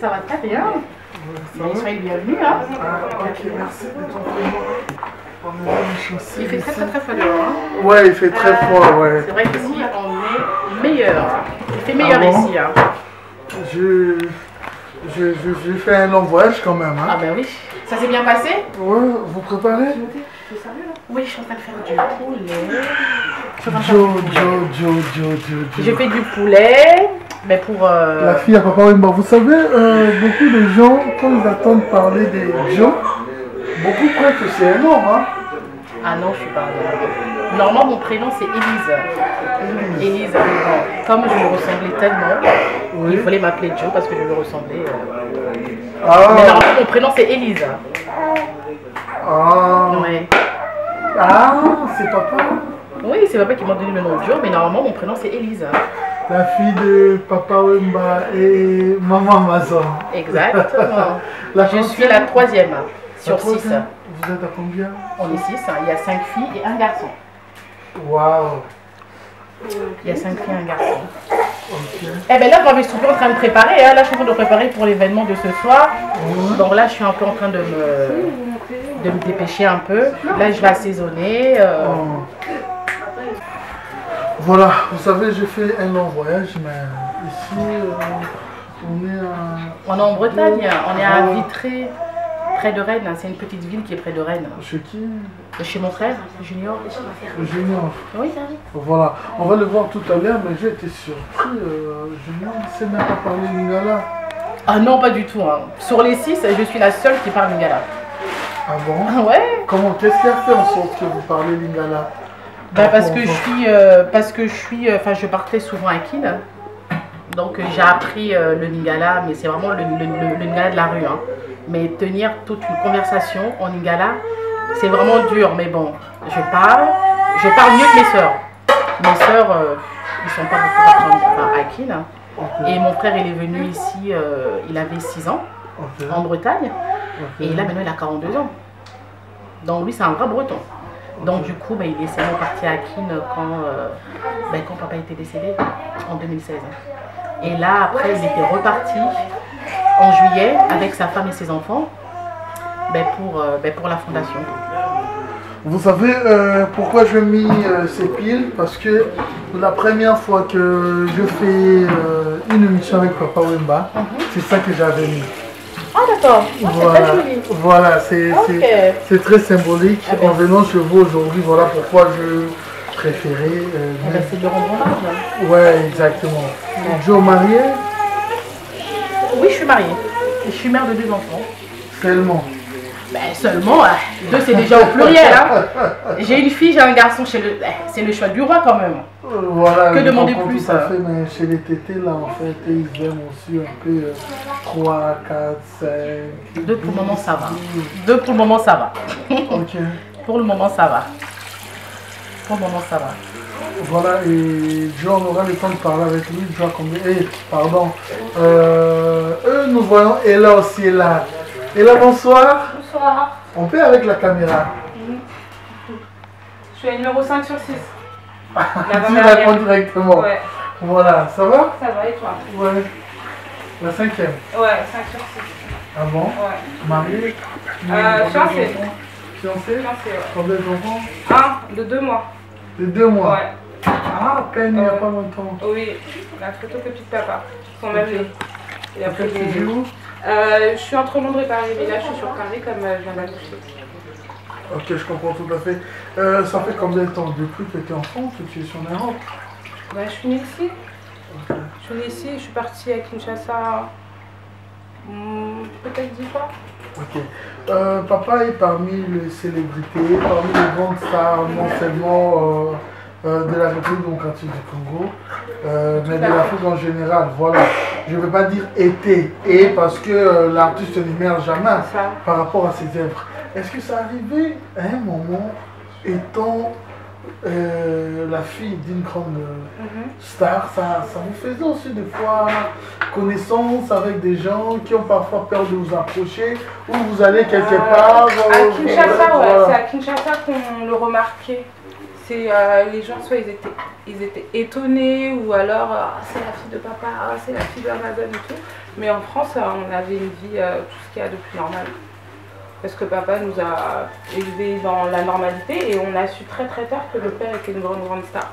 ça va très bien. Soyez les bienvenus. Hein. Ok, merci de ton Il fait très froid dehors. Hein. Ouais, il fait très froid, ouais. C'est vrai qu'ici, on est meilleur. Il fait meilleur ici. Hein. J'ai fait un long voyage quand même. Hein. Ah ben oui. Ça s'est bien passé? Ouais, vous préparez? Oui, je suis en train de faire du poulet. J'ai fait du poulet, mais pour... La fille à Papa Wemba. Vous savez, beaucoup de gens, quand ils attendent parler des Joe, beaucoup croient que c'est un homme. Hein. Ah non, je suis pas un homme. Normalement, mon prénom c'est Élise. Élise. Comme je me ressemblais tellement, il fallait m'appeler Joe parce que je me ressemblais. Mais normalement, mon prénom c'est Élise. Ouais. Ah, c'est papa? Oui, c'est papa qui m'a donné le nom de Joe, mais normalement, mon prénom c'est Élise. La fille de Papa Wemba et Maman Amazon. Exactement. Je suis la troisième sur 6. Vous êtes à combien? On est 6. Il y a 5 filles et un garçon. Waouh. Il y a 5 filles et un garçon. Okay. Eh bien là, je suis en train de préparer. Hein. Là, je suis en train de préparer pour l'événement de ce soir. Donc là, je suis un peu en train de me dépêcher un peu. Là, je vais assaisonner. Voilà, vous savez, j'ai fait un long voyage, mais ici, on est en Bretagne. On est à Vitré, près de Rennes. C'est une petite ville qui est près de Rennes. Chez qui? Chez mon frère, Junior. Junior. Oui. Voilà, on va le voir tout à l'heure, mais j'ai été surpris. Junior ne sait même pas parler lingala. Ah non, pas du tout. Hein. Sur les 6, je suis la seule qui parle lingala. Ah bon? Ah ouais. Comment? Qu'est-ce qui a fait en sorte que vous parlez lingala? Parce que je partais souvent à Kin. Donc j'ai appris le lingala, mais c'est vraiment le lingala de la rue. Hein. Mais tenir toute une conversation en lingala, c'est vraiment dur. Mais bon, je parle mieux que mes sœurs. Mes sœurs, ils sont pas beaucoup à Kin. Et mon frère, il est venu ici, il avait 6 ans, en Bretagne. Et là, maintenant, il a 42 ans. Donc lui, c'est un vrai breton. Donc du coup, il est seulement parti à Kin quand papa était décédé, en 2016. Et là, après, il était reparti en juillet avec sa femme et ses enfants pour la fondation. Vous savez pourquoi je mis ces piles? Parce que la première fois que je fais une émission avec Papa Wemba, c'est ça que j'avais mis. Ah d'accord, voilà, c'est très symbolique. Ah, ben, en venant chez vous aujourd'hui, voilà pourquoi je préférais. C'est de rendre hommage. Ouais, exactement. Joe marié? Oui, je suis mariée. Je suis mère de 2 enfants. Seulement? Seulement, 2 c'est déjà au pluriel. Hein. J'ai une fille, j'ai un garçon, c'est le choix du roi quand même. Voilà, que demander plus? Tout à fait, mais chez les tétés là en fait, ils aiment aussi un peu 3, 4, 5. 2 pour le moment ça va. 2 pour le moment ça va. Ok. Pour le moment ça va. Pour le moment ça va. Voilà, et Joe, on aura le temps de parler avec lui. Joe, combien? Pardon. Nous voyons Ella aussi est là. Ella, bonsoir. Bonsoir. On peut avec la caméra. Je suis à numéro 5 sur 6. Tu réponds directement. Ouais. Voilà, ça va? Ça va et toi? Ouais. La 5e. Ouais, 5 sur 6. Ah bon? Ouais. Marié? Fiancé. Fiancé? Ouais. Combien d'enfants? De 2 mois. De 2 mois? Ouais. Ah, à peine il n'y a pas longtemps. Oui, la photocopie de papa. Son même né. Il a pris Tu vis des... où? Je suis entre Londres et Paris, mais là je suis sur Paris comme je viens d'accoucher. Ok, je comprends tout à fait. Ça fait combien de temps depuis que tu es enfant que tu es sur l'Europe? Je suis née ici. Je suis née ici, je suis partie à Kinshasa peut-être 10 fois. Ok. Papa est parmi les célébrités, parmi les grandes stars, non seulement de la République démocratique du Congo, mais de l'Afrique en général. Voilà. Je ne veux pas dire été, parce que l'artiste n'émerge jamais par rapport à ses œuvres. Est-ce que ça arrivait à un moment, étant la fille d'une grande star, ça vous faisait aussi des fois connaissance avec des gens qui ont parfois peur de vous approcher, ou vous allez quelque part à Kinshasa, ouais, c'est à Kinshasa qu'on le remarquait. c'était les gens soit ils étaient étonnés ou alors c'est la fille de papa, c'est la fille d'Amazon et tout. Mais en France, on avait une vie tout ce qu'il y a de plus normal. Parce que papa nous a élevés dans la normalité et on a su très très tard que le père était une grande star.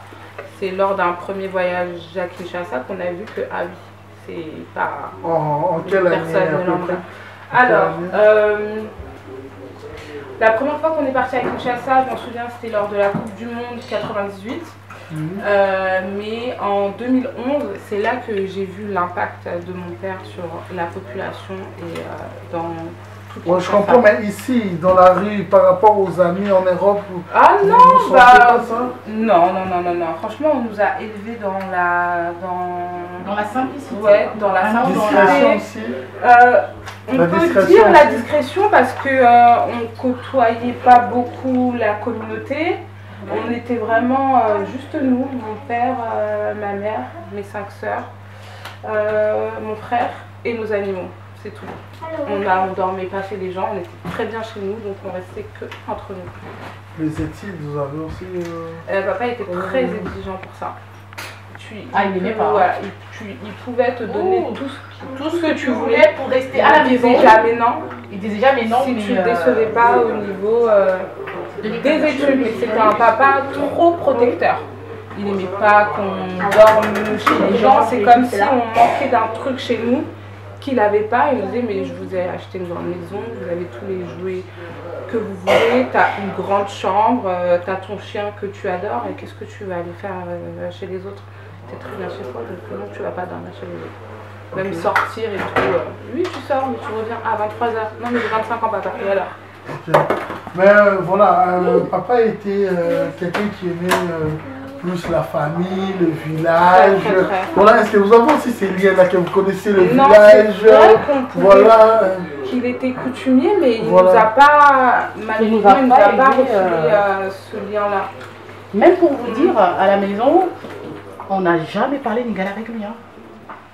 C'est lors d'un premier voyage à Kinshasa qu'on a vu que ah oui, c'est pas En quelle année à peu près? Alors, la première fois qu'on est parti à Kinshasa, je m'en souviens, c'était lors de la Coupe du Monde 98. Mais en 2011, c'est là que j'ai vu l'impact de mon père sur la population et dans toute Ouais, je comprends, mais ici, dans la rue, par rapport aux amis en Europe, ah vous non, sentez pas ça? non. Franchement, on nous a élevés dans la simplicité. Ouais, dans la Discrétion simplicité. aussi. On peut dire la discrétion parce que on côtoyait pas beaucoup la communauté. On était vraiment juste nous, mon père, ma mère, mes 5 sœurs, mon frère et nos animaux, c'est tout. On dormait pas chez les gens, on était très bien chez nous, donc on restait que entre nous. Les études, vous avez aussi... Papa était très exigeant pour ça. Il n'aimait pas. Voilà, il pouvait te donner tout ce que tu voulais pour rester à la maison. Il disait jamais non. Si tu ne décevais pas au niveau des études. Mais c'était un papa trop protecteur. Il n'aimait pas qu'on dorme chez les gens. C'est comme si on manquait d'un truc chez nous qu'il n'avait pas. Il nous disait mais je vous ai acheté une grande maison, vous avez tous les jouets que vous voulez, tu as une grande chambre, tu as ton chien que tu adores et qu'est-ce que tu vas aller faire chez les autres? T'es très bien chez toi, donc non, tu vas pas dormir chez les autres. Même sortir et tout. Oui, tu sors, mais tu reviens à 23h. Non, mais j'ai 25 ans, papa. Et alors? Mais voilà, papa était quelqu'un qui aimait plus la famille, le village. Très. Voilà, est-ce que vous avez aussi ces liens-là que vous connaissez le Non, village? c'est vrai qu'on pouvait Voilà. qu'il était coutumier, mais il Voilà. nous a pas, malheureusement, il nous a pas aidé, refilé ce lien-là. Même pour vous dire, à la maison, on n'a jamais parlé lingala avec lui. Hein.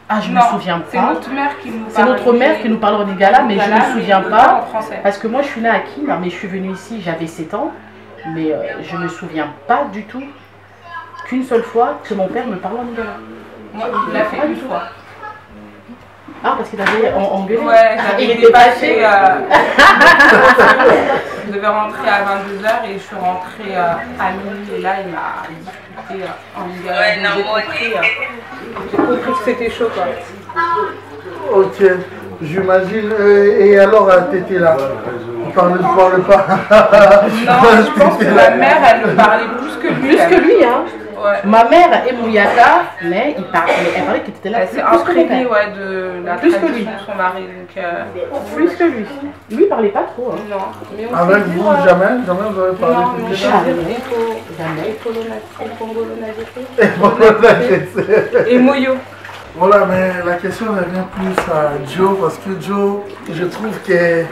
Ah, je ne me souviens pas. C'est notre mère qui nous parle. C'est notre mère qui nous parle en lingala, mais je ne me souviens pas. En français. Parce que moi, je suis née à Kin, mais je suis venue ici, j'avais 7 ans. Mais je ne me souviens pas du tout qu'une seule fois que mon père me parle en lingala. Moi, il l'a fait une fois. Ah, parce qu'il avait engueulé. Ouais, il j'avais était dépassé. fâché. Je devais rentrer à 22h et je suis rentrée à minuit. Et là, il m'a discuté en lingala. J'ai compris que c'était chaud, quoi. Ok, j'imagine. Et alors, t'étais là? On parle pas. Non, je pense que ma mère, elle le parlait plus que lui. Plus que lui, hein. Ouais. Ma mère est Mouyaka, mais elle parlait qu'il était là. Elle s'est imprégnée de la tradition de son mari. Donc, plus que lui. Lui, il parlait pas trop. Hein. non. Mais on Avec s'est dit, vous, jamais vous avez parlé non, de mais jamais. Et Moyo. Voilà, mais la question revient plus à Joe, parce que Joe, je trouve que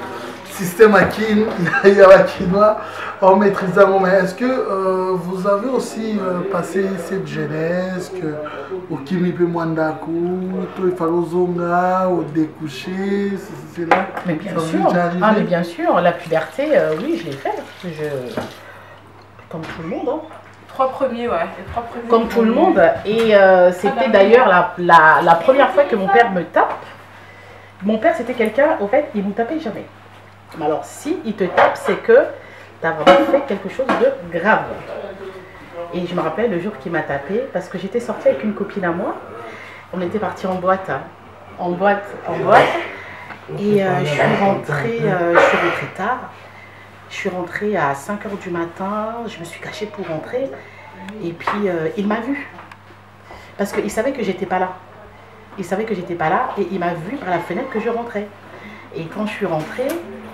système Akin, il y a la quinoa en maîtrisant. Mais est-ce que vous avez aussi passé cette jeunesse que au Kimipe Mwandaku, il fallait zonga, au découcher, c'est là? Mais bien sûr. Ah, mais bien sûr, la puberté, oui, je l'ai fait. Comme tout le monde, hein. 3 premiers, ouais. Les 3 premiers. Comme tout le monde. Et c'était d'ailleurs la première fois que mon père me tape. Mon père, c'était quelqu'un, au fait, il ne nous tapait jamais. Mais alors, si il te tape, c'est que tu as vraiment fait quelque chose de grave. Et je me rappelle le jour qu'il m'a tapé, parce que j'étais sortie avec une copine à moi. On était partis en boîte. Hein. En boîte. Et je suis rentrée tard. Je suis rentrée à 5h du matin. Je me suis cachée pour rentrer. Et puis, il m'a vue. Parce qu'il savait que j'étais pas là. Il savait que j'étais pas là et il m'a vu par la fenêtre que je rentrais. Et quand je suis rentrée,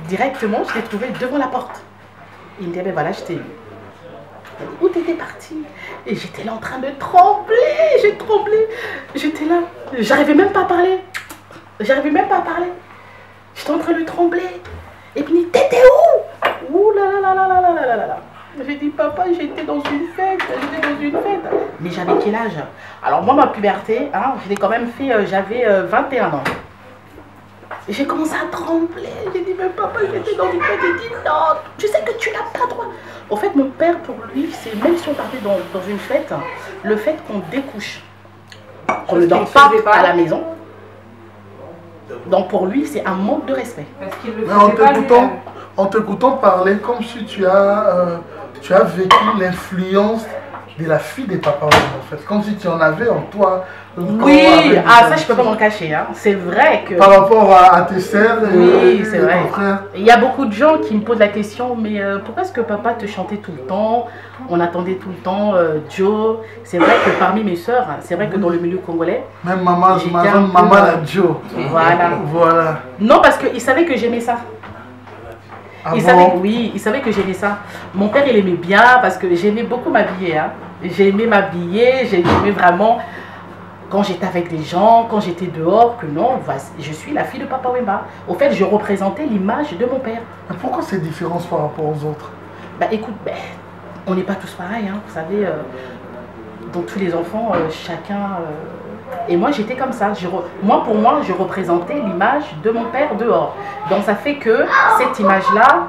directement, je l'ai trouvé devant la porte. Il me dit, ben voilà, je t'ai eu. Il m'a dit, où t'étais partie? Et j'étais là en train de trembler, j'ai tremblé. J'étais là, j'arrivais même pas à parler. J'arrivais même pas à parler. J'étais en train de trembler. Et puis il dit, t'étais où? Ouh là là là là là là là là là. J'ai dit, papa, j'étais dans une fête, Mais j'avais quel âge? Alors moi, ma puberté, hein, je l'ai quand même fait, j'avais 21 ans. J'ai commencé à trembler. J'ai dit, mais papa, j'étais dans une fête. J'ai dit, non, tu sais que tu n'as pas droit. En fait, mon père, pour lui, c'est même si on partait dans une fête, le fait qu'on découche, qu'on ne dort pas à la maison. Donc pour lui, c'est un manque de respect. Parce qu'il le Mais faisait pas en t'écoutant parler, comme si tu as vécu l'influence de la fille des papas en fait. Comme si tu en avais en toi. Oui, ça je peux pas m'en cacher. Hein. C'est vrai que... Par rapport à tes sœurs et ton frère. Il y a beaucoup de gens qui me posent la question, mais pourquoi est-ce que papa te chantait tout le temps? On attendait tout le temps Joe. C'est vrai que parmi mes sœurs, c'est vrai que dans le milieu congolais... Même maman la Joe. Voilà. Non, parce qu'il savait que j'aimais ça. Il savait que j'aimais ça. Mon père, il aimait bien parce que j'aimais beaucoup m'habiller. Hein. J'aimais m'habiller, j'aimais vraiment quand j'étais avec des gens, quand j'étais dehors, que non, je suis la fille de Papa Wemba. Au fait, je représentais l'image de mon père. Mais pourquoi ces différences par rapport aux autres? Bah écoute, on n'est pas tous pareils, hein. Vous savez, dans tous les enfants, chacun... Et moi, j'étais comme ça. Pour moi, je représentais l'image de mon père dehors. Donc, ça fait que cette image-là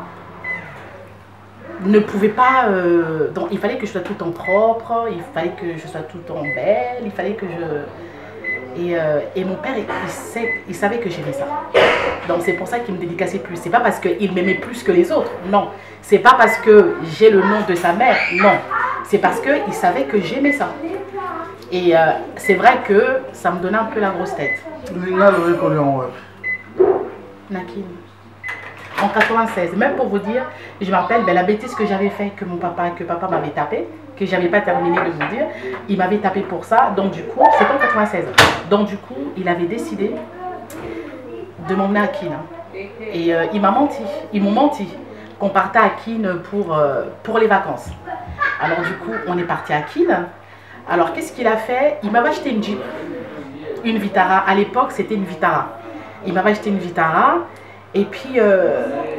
ne pouvait pas... donc, il fallait que je sois tout en propre, il fallait que je sois tout en belle, il fallait que je... Et mon père, il savait que j'aimais ça. Donc, c'est pour ça qu'il me dédicaçait plus. C'est pas parce qu'il m'aimait plus que les autres, non. C'est pas parce que j'ai le nom de sa mère, non. C'est parce qu'il savait que j'aimais ça. Et c'est vrai que ça me donnait un peu la grosse tête. Nakin. En 96, même pour vous dire, je me rappelle la bêtise que j'avais fait, que papa m'avait tapé, que j'avais pas terminé de vous dire. Il m'avait tapé pour ça, donc du coup, c'était en 96. Donc du coup, il avait décidé de m'emmener à Kin. Et il m'a menti, ils m'ont menti qu'on partait à Kin pour les vacances. Alors du coup, on est parti à Kin. Alors, qu'est-ce qu'il a fait? Il m'avait acheté une Jeep, une Vitara. À l'époque, c'était une Vitara. Il m'avait acheté une Vitara. Et puis,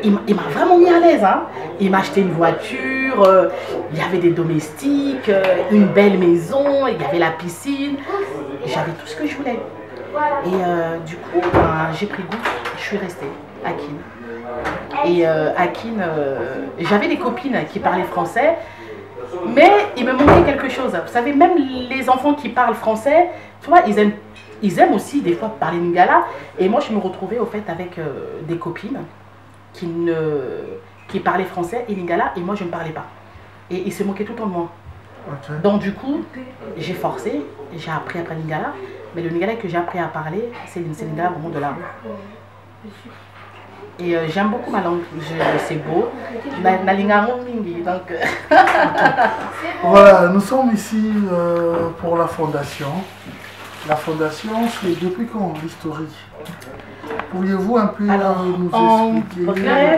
il m'a vraiment mis à l'aise. Hein. Il m'a acheté une voiture. Il y avait des domestiques, une belle maison. Il y avait la piscine. J'avais tout ce que je voulais. Et du coup, j'ai pris goût. Je suis restée à Kin. Et à Kin, j'avais des copines qui parlaient français. Mais il me manquait quelque chose. Vous savez, même les enfants qui parlent français, tu vois, ils aiment aussi des fois parler lingala. Et moi, je me retrouvais au fait avec des copines qui parlaient français et lingala, et moi, je ne parlais pas. Et ils se moquaient tout le temps de moi. Okay. Donc, du coup, j'ai forcé, j'ai appris à parler lingala. Mais le lingala que j'ai appris à parler, c'est lingala vraiment de l'âme. Et j'aime beaucoup ma langue, c'est beau. Donc... Voilà, nous sommes ici pour la fondation. La fondation, c'est depuis quand l'historique? Pourriez-vous un peu nous expliquer?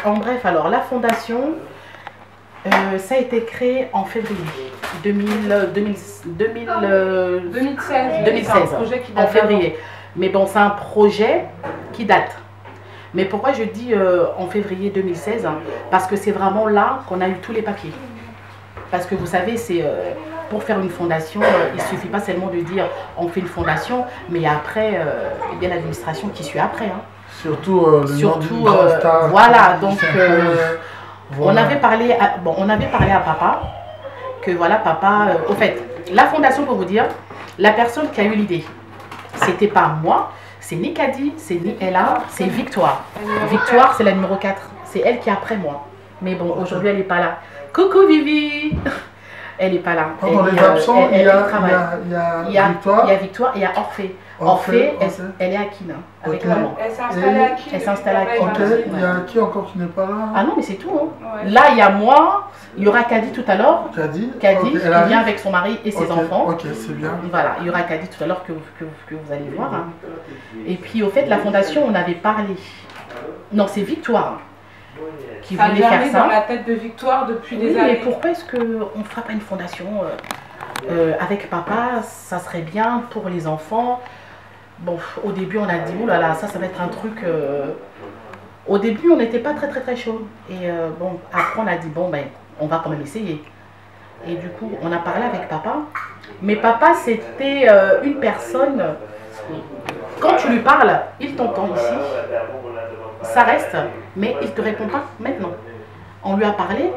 En bref, alors la fondation, ça a été créé en février 2016. En février. Mais bon, c'est un projet qui date. Mais pourquoi je dis en février 2016? Parce que c'est vraiment là qu'on a eu tous les papiers. Parce que vous savez, c'est pour faire une fondation, il ne suffit pas seulement de dire on fait une fondation, mais après, il y a l'administration qui suit après. Hein. Surtout le star. Voilà, donc voilà. On avait parlé à papa, que voilà, papa, au fait, la fondation, pour vous dire, la personne qui a eu l'idée, c'était pas moi. C'est ni Kadi, c'est ni Ella, c'est Victoire. Victoire, c'est la numéro 4. C'est elle qui est après moi. Mais bon, aujourd'hui, elle n'est pas là. Coucou Vivi. Elle n'est pas là. Pendant les absents, il y a Victoire. Il y a Victoire et il y a Orphée. Orphée, elle est à Kin, avec maman. Elle s'est installée à Kin. Elle s'est installée à Kin. Il y a qui encore qui n'est pas là? Ah non, mais c'est tout. Hein. Ouais. Là, il y a moi. Il y aura Kadi tout à l'heure. Kadi qui vient avec son mari et ses enfants. Ok, c'est bien. Voilà, il y aura Kadi tout à l'heure que vous allez voir. Hein. Et puis, au fait, la fondation, on avait parlé. Non, c'est Victoire qui voulait faire ça. Dans la tête de Victoire depuis des années. Mais pourquoi est-ce qu'on ne fera pas une fondation avec papa? Ça serait bien pour les enfants. Bon, au début, on a dit, oh là là, ça va être un truc... Au début, on n'était pas très chaud. Et bon, après, on a dit, bon, ben, on va quand même essayer. Et du coup, on a parlé avec papa. Mais papa, c'était une personne Quand tu lui parles, il t'entend ici. Ça reste, mais il ne te répond pas maintenant. On lui a parlé,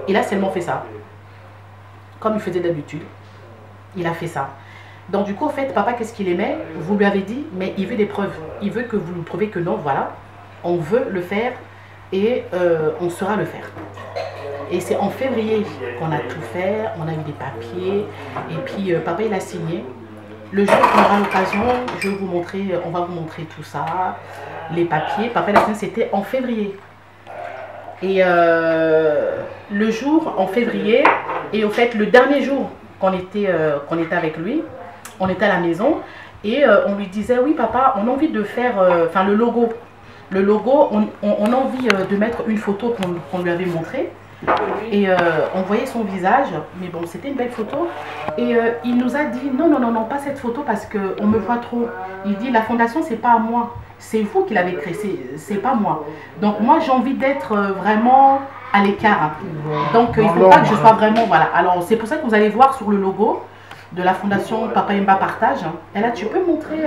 il a seulement fait ça. Comme il faisait d'habitude. Il a fait ça. Donc du coup, en fait, papa, qu'est-ce qu'il aimait? Vous lui avez dit, mais il veut des preuves. Il veut que vous lui prouvez que non, voilà, on veut le faire et on saura le faire. Et c'est en février qu'on a tout fait, on a eu des papiers, et puis papa, il a signé. Le jour qu'on aura l'occasion, je vais vous montrer, on va vous montrer tout ça, les papiers. Papa, il a signé, c'était en février. Et le jour en février, et au fait, le dernier jour qu'on était avec lui, on était à la maison et on lui disait, oui papa, on a envie de faire, le logo. Le logo, on a envie de mettre une photo qu'on lui avait montrée. Et on voyait son visage, mais bon, c'était une belle photo. Et il nous a dit, non, non, non, non, pas cette photo parce qu'on me voit trop. Il dit, la fondation, c'est pas à moi. C'est vous qui l'avez créée, c'est pas moi. Donc moi, j'ai envie d'être vraiment à l'écart. Donc il ne faut pas que je sois vraiment, voilà. Alors c'est pour ça que vous allez voir sur le logo de la fondation Papa Wemba Partage. Et là, tu peux montrer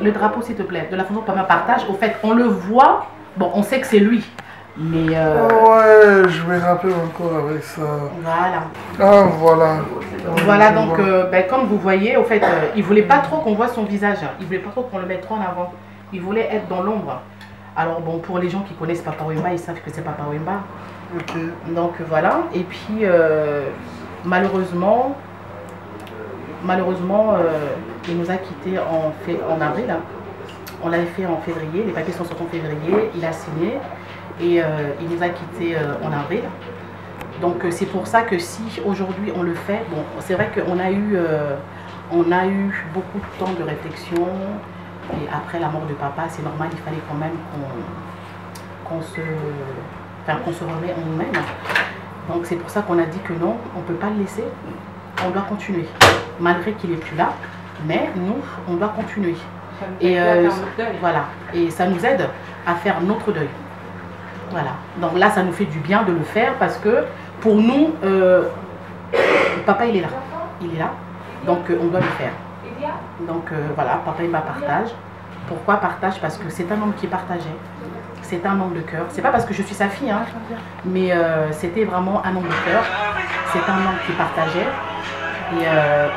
le drapeau, s'il te plaît, de la fondation Papa Partage. Au fait, on le voit, bon, on sait que c'est lui. Mais ouais, je me rappelle encore avec ça. Voilà. Ah, voilà. Voilà, donc comme vous voyez, au fait, il voulait pas trop qu'on voit son visage. Il voulait pas trop qu'on le mette trop en avant. Il voulait être dans l'ombre. Alors bon, pour les gens qui connaissent Papa Wemba, ils savent que c'est Papa Wemba. Ok. Donc voilà. Et puis malheureusement, il nous a quittés en avril. Hein. On l'avait fait en février. Les papiers sont sortis en février. Il a signé. Et il nous a quittés en avril. Donc c'est pour ça que si aujourd'hui on le fait, bon, c'est vrai qu'on a eu beaucoup de temps de réflexion. Et après la mort de papa, c'est normal, il fallait quand même qu'on se remet en nous-mêmes. Donc c'est pour ça qu'on a dit que non, on ne peut pas le laisser, on doit continuer. Malgré qu'il n'est plus là, mais nous, on doit continuer. Et voilà, et ça nous aide à faire notre deuil. Voilà, donc là ça nous fait du bien de le faire parce que pour nous, papa il est là, donc on doit le faire. Donc voilà, Papa Wemba partage. Pourquoi partage? Parce que c'est un homme qui partageait, c'est un homme de cœur. C'est pas parce que je suis sa fille, hein, mais c'était vraiment un homme de cœur, c'est un homme qui partageait. Et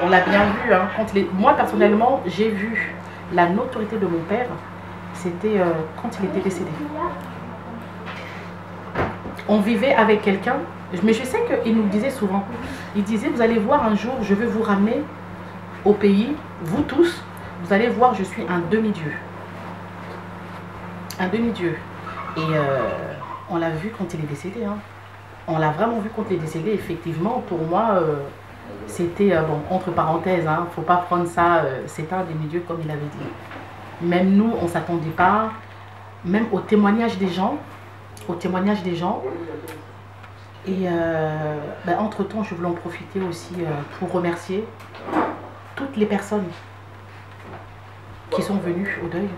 on l'a bien vu, hein, moi personnellement j'ai vu la notoriété de mon père, c'était quand il était décédé. On vivait avec quelqu'un, mais je sais qu'il nous le disait souvent. Il disait, vous allez voir un jour, je vais vous ramener au pays, vous tous, vous allez voir, je suis un demi-dieu. Un demi-dieu. Et on l'a vu quand il est décédé. Hein. On l'a vraiment vu quand il est décédé. Effectivement, pour moi, c'était, bon, entre parenthèses, hein, faut pas prendre ça, c'est un demi-dieu comme il avait dit. Même nous, on ne s'attendait pas, même au témoignage des gens, Et entre-temps, je voulais en profiter aussi pour remercier toutes les personnes qui sont venues au deuil,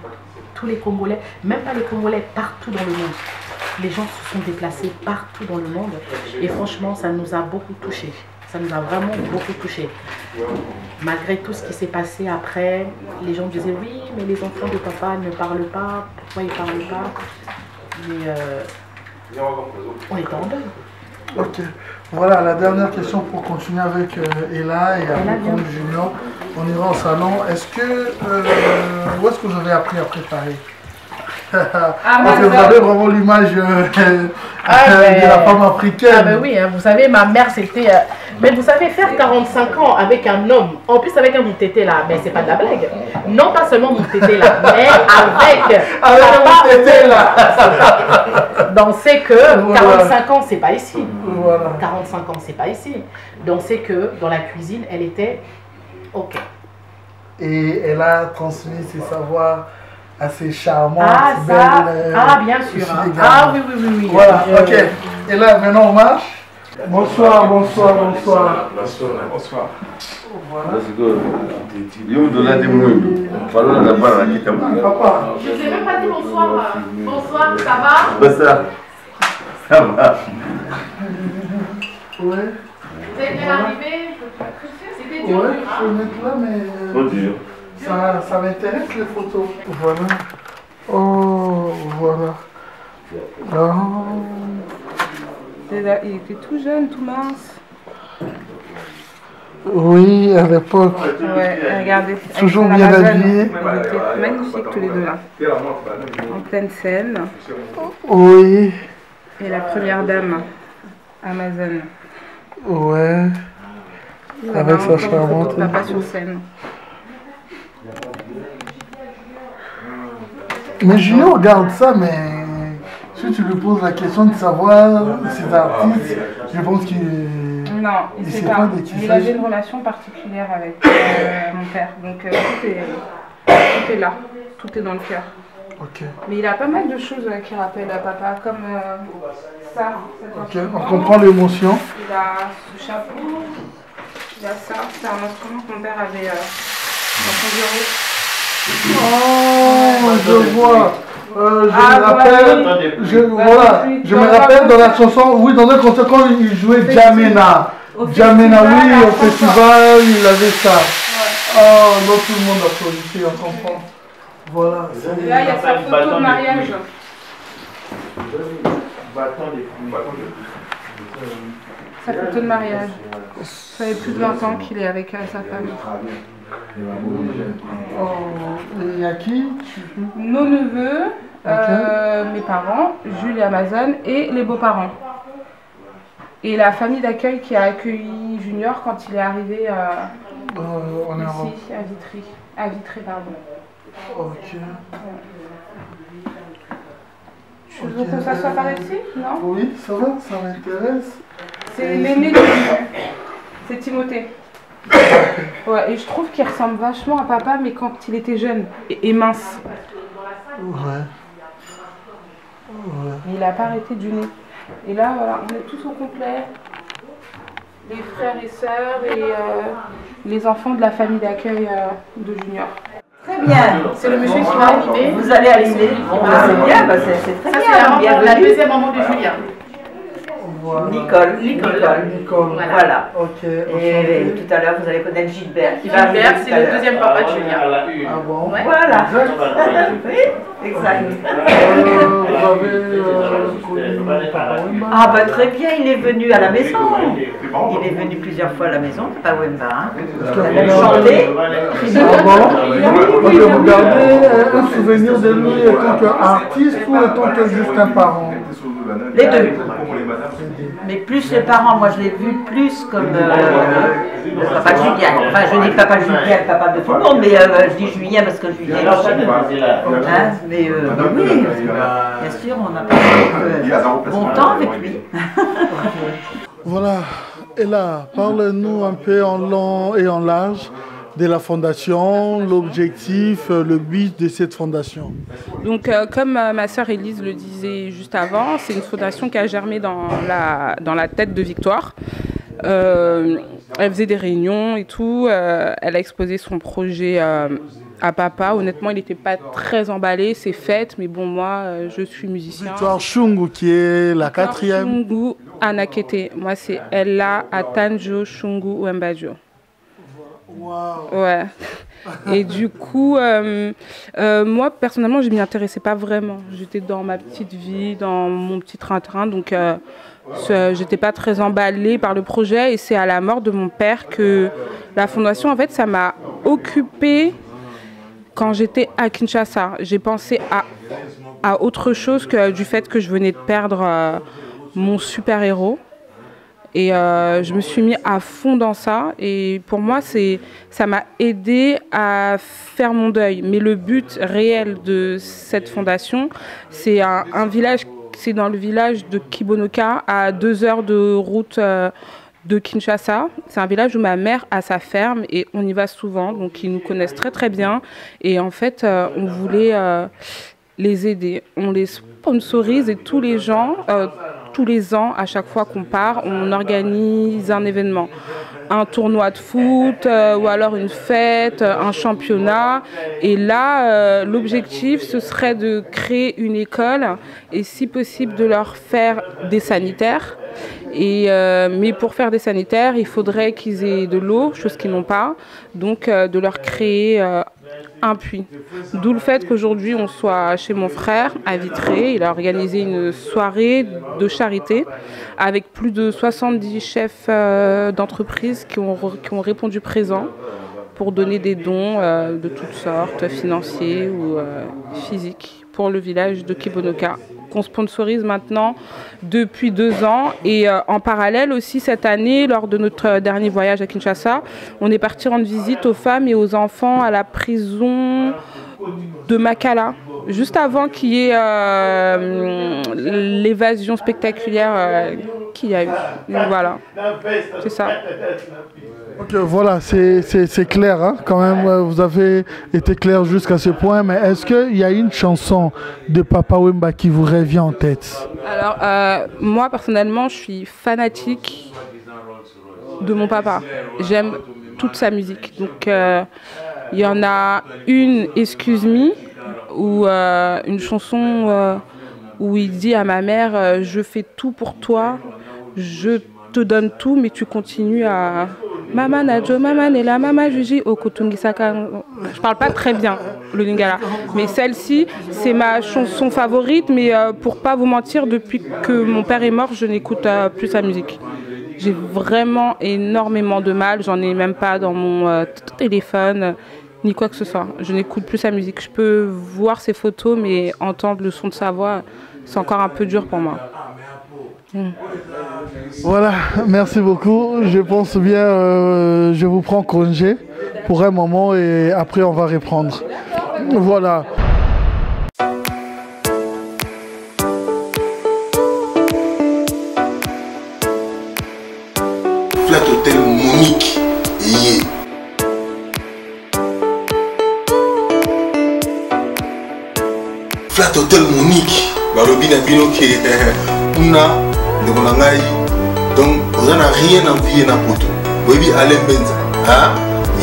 tous les Congolais, même pas les Congolais, partout dans le monde. Les gens se sont déplacés partout dans le monde et franchement, ça nous a beaucoup touchés. Ça nous a vraiment beaucoup touchés. Malgré tout ce qui s'est passé après, les gens disaient oui, mais les enfants de papa ne parlent pas, pourquoi ils ne parlent pas? Mais on était en deuil. Ok, voilà la dernière question pour continuer avec Ella et avec Junior. On ira au salon. Est-ce que, où est-ce que vous avez appris à préparer? Parce que vous avez vraiment l'image de la femme africaine. Ah ben oui, hein, vous savez, ma mère c'était... mais vous savez, faire 45 ans avec un homme, en plus avec un Moutété là, mais c'est pas de la blague. Non pas seulement Moutété là, mais avec un Moutété là. Donc c'est que 45 ans, c'est pas ici. Voilà. 45 ans, c'est pas ici. Donc c'est que dans la cuisine, elle était OK. Et elle a transmis ses savoirs assez charmantes, bien sûr. Hein. Ah oui, oui, oui, oui. Voilà, ok. Et là, maintenant on marche. Bonsoir, bonsoir, bonsoir. Bonsoir. Voilà. Papa. Je ne vous ai même pas dit bonsoir. Bonsoir, ça va? Bonsoir. Ça va. Ouais. Vous êtes bien arrivé? C'était dur. Ouais, je vais mettre là, mais... Trop dur. Ça m'intéresse les photos. Voilà. Oh, voilà. Oh. Il était tout jeune, tout mince. Oui, à l'époque. Ouais, regardez. Toujours bien habillé. Ils étaient magnifiques tous les deux là. En pleine scène. Oui. Et la première dame, Amazon. Ouais. Avec sa charmante. Papa sur scène. Mais Julien regarde ça, mais si tu lui poses la question de savoir ses artistes, je pense qu'il... Non, il sait pas. Il avait une relation particulière avec mon père. Donc tout est là. Tout est dans le cœur. Ok. Mais il a pas mal de choses qui rappellent à papa, comme ça. Ok, on comprend l'émotion. Il a ce chapeau. Il a ça. C'est un instrument que mon père avait dans son bureau. Oh, je vois. Je me rappelle dans la chanson, oui, dans un concert quand il jouait Jamena. Jamena, oui, au festival, il avait ça. Ouais. Oh, non, tout le monde applaudit, on comprend. Voilà. Là, il y a sa photo de mariage. Sa photo de mariage. Ça fait plus de 20 ans qu'il est avec sa femme. Oh, et il y a qui? Nos neveux, mes parents, Jules et Amazon, et les beaux-parents. Et la famille d'accueil qui a accueilli Junior quand il est arrivé ici, à Vitry, pardon. Ok. Tu veux qu'on s'assoie par ici? Non? Oui, ça va, ça m'intéresse. C'est l'aîné du... C'est Timothée. Ouais, et je trouve qu'il ressemble vachement à papa, mais quand il était jeune et mince. Ouais. Il n'a pas arrêté du nez. Et là, voilà, on est tous au complet. Les frères et sœurs et les enfants de la famille d'accueil de Junior. Très bien. C'est le monsieur qui va animer. Vous allez animer. Bon, c'est bien, c'est très ça, bien. C'est la deuxième maman de Julien. Voilà. Nicole. Voilà. Ok. Et tout à l'heure, vous allez connaître Gilbert. Gilbert, c'est le deuxième papa de Julien. Ah bon? Ouais. Voilà. Oui, exact. Vous avez connu Papa Wemba? Ah bah très bien, il est venu à la maison. Il est venu plusieurs fois à la maison, Papa Wemba. Hein. Il a même chanté. Ah bon? Ok, vous gardez un souvenir de lui en tant qu'artiste ou en tant que juste un parent? Les deux. Mais plus les parents, moi je l'ai vu plus comme le papa de Julien. Enfin, je dis papa de Julien, le papa de tout le monde, mais je dis Julien parce que Julien est aussi. Hein, mais oui, bien sûr, on a passé bon temps avec lui. Voilà, et là, parle-nous un peu en long et en large de la fondation, l'objectif, le but de cette fondation. Donc, comme ma sœur Élise le disait juste avant, c'est une fondation qui a germé dans la tête de Victoire. Elle faisait des réunions et tout. Elle a exposé son projet à papa. Honnêtement, il n'était pas très emballé, c'est fait, mais bon, moi, je suis musicien. Victoire Shungu, qui est la quatrième. Shungu Anakete. Moi, c'est Ella Atanjo Shungu Wembajo. Wow. Ouais. Et du coup, moi, personnellement, je ne m'y intéressais pas vraiment. J'étais dans ma petite vie, dans mon petit train-train, donc je n'étais pas très emballée par le projet. Et c'est à la mort de mon père que la fondation, en fait, ça m'a occupée quand j'étais à Kinshasa. J'ai pensé à autre chose que du fait que je venais de perdre mon super-héros. Et je me suis mis à fond dans ça. Et pour moi, ça m'a aidé à faire mon deuil. Mais le but réel de cette fondation, c'est un village, c'est dans le village de Kibonoka, à 2 heures de route de Kinshasa. C'est un village où ma mère a sa ferme et on y va souvent. Donc ils nous connaissent très très bien. Et en fait, on voulait les aider. On les sponsorise et tous les ans, à chaque fois qu'on part, on organise un événement. Un tournoi de foot, ou alors une fête, un championnat. Et là, l'objectif, ce serait de créer une école et si possible de leur faire des sanitaires. Mais pour faire des sanitaires, il faudrait qu'ils aient de l'eau, chose qu'ils n'ont pas. Donc de leur créer un puits. D'où le fait qu'aujourd'hui on soit chez mon frère à Vitré. Il a organisé une soirée de charité avec plus de 70 chefs d'entreprise qui ont répondu présent pour donner des dons de toutes sortes, financiers ou physiques, pour le village de Kibonoka, qu'on sponsorise maintenant depuis 2 ans. Et en parallèle aussi, cette année, lors de notre dernier voyage à Kinshasa, on est parti rendre visite aux femmes et aux enfants à la prison de Makala, juste avant qu'il y ait l'évasion spectaculaire qu'il y a eu. Donc voilà, c'est ça. Ok, voilà, c'est clair, hein, quand même, vous avez été clair jusqu'à ce point, mais est-ce qu'il y a une chanson de Papa Wemba qui vous revient en tête? Alors, moi personnellement, je suis fanatique de mon papa. J'aime toute sa musique. Donc, il y en a une, Excuse Me, ou une chanson où il dit à ma mère, je fais tout pour toi, je te donne tout, mais tu continues à... Mama Najo, Mama Nela, Mama Juji, Okotungi Saka. Je parle pas très bien le lingala, mais celle-ci, c'est ma chanson favorite. Mais pour pas vous mentir, depuis que mon père est mort, je n'écoute plus sa musique. J'ai vraiment énormément de mal. J'en ai même pas dans mon téléphone ni quoi que ce soit. Je n'écoute plus sa musique. Je peux voir ses photos, mais entendre le son de sa voix, c'est encore un peu dur pour moi. Voilà, merci beaucoup. Je pense bien, je vous prends congé pour un moment et après on va reprendre. Voilà. Flat Hotel Monique Yé. Flat Hotel Monique. Balobi na bino qui est donc on n'a rien envié na poto. Bobi Alain Benza, hein?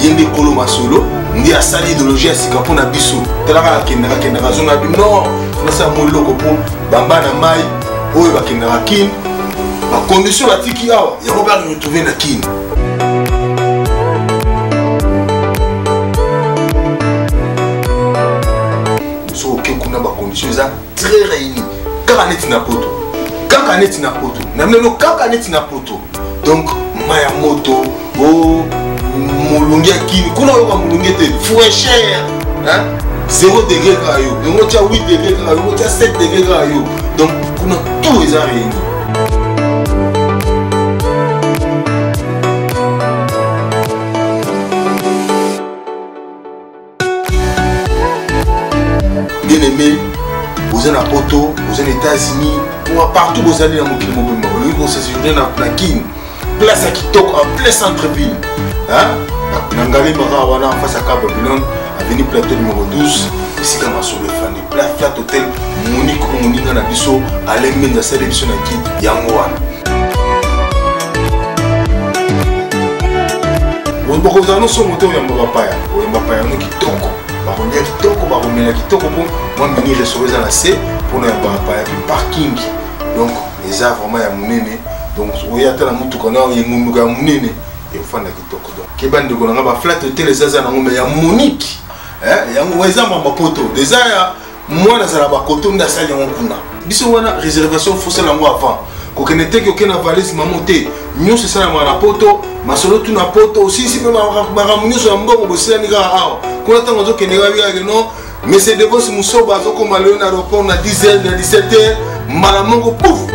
Yende Kolo Masolo, ndi asali idéologie ya sika pona biso. Talaka kendaka zona bi non, on sa moloko po bamba na mai, oyo bakendaka kin. Ba condition batiki awa, ya ko ba retrouver na kin. So ke kuna ba condition za très réunies. Kaka neti na poto. Kaka neti na poto. Namelo kaka neti na poto. Donc maya moto o mulungi akini kuna yoka mulungi te fraîcheur hein 0 degré kayo. Ngo tia 8 degré kayo, ngo tia 7 degré kayo. Donc kuna tout les a réunis. Bien aimé, vous êtes à Poto, vous êtes aux États-Unis, partout vous allez dans mon pays, vous séjournez dans la Kin, place à Kitoko, en plein centre-ville. Nangali Barawana, en face à Cap Babylone, avenue Plateau numéro 12, ici comme à Soule Fani, Flat Hotel, Monique Moninga Nabiso, Alain Menza, c'est l'émission qui Yangoan. Vous avez son moteur Yambapaya, ou Yambapaya, qui toko. Baronia kitoko, baromela kitoko pour moi mini restaurant à la C pour ne pas parking. Donc les arbres vraiment ya munene. Donc oyata na mutu kana yengundu ka munene et fanda kitoko. Donc kebande ko nga ba Flat Hotel les aza na ngombe ya Monique. Ya ngweza mama poto. Déjà ya moi na sala ba koto nda sali ngokuna. Biso wana réservation faut ça la moi avant. Ko kenete ko kena valise mamote. Nyo c'est ça na poto, masolo tu na poto aussi si ba ramunyo so mbongo bosila ni ga awa. Kuna tango zo kenega biya no mais c'est de vos musoba zo ko malona aéroport na 10h na 17h malamongo pouf.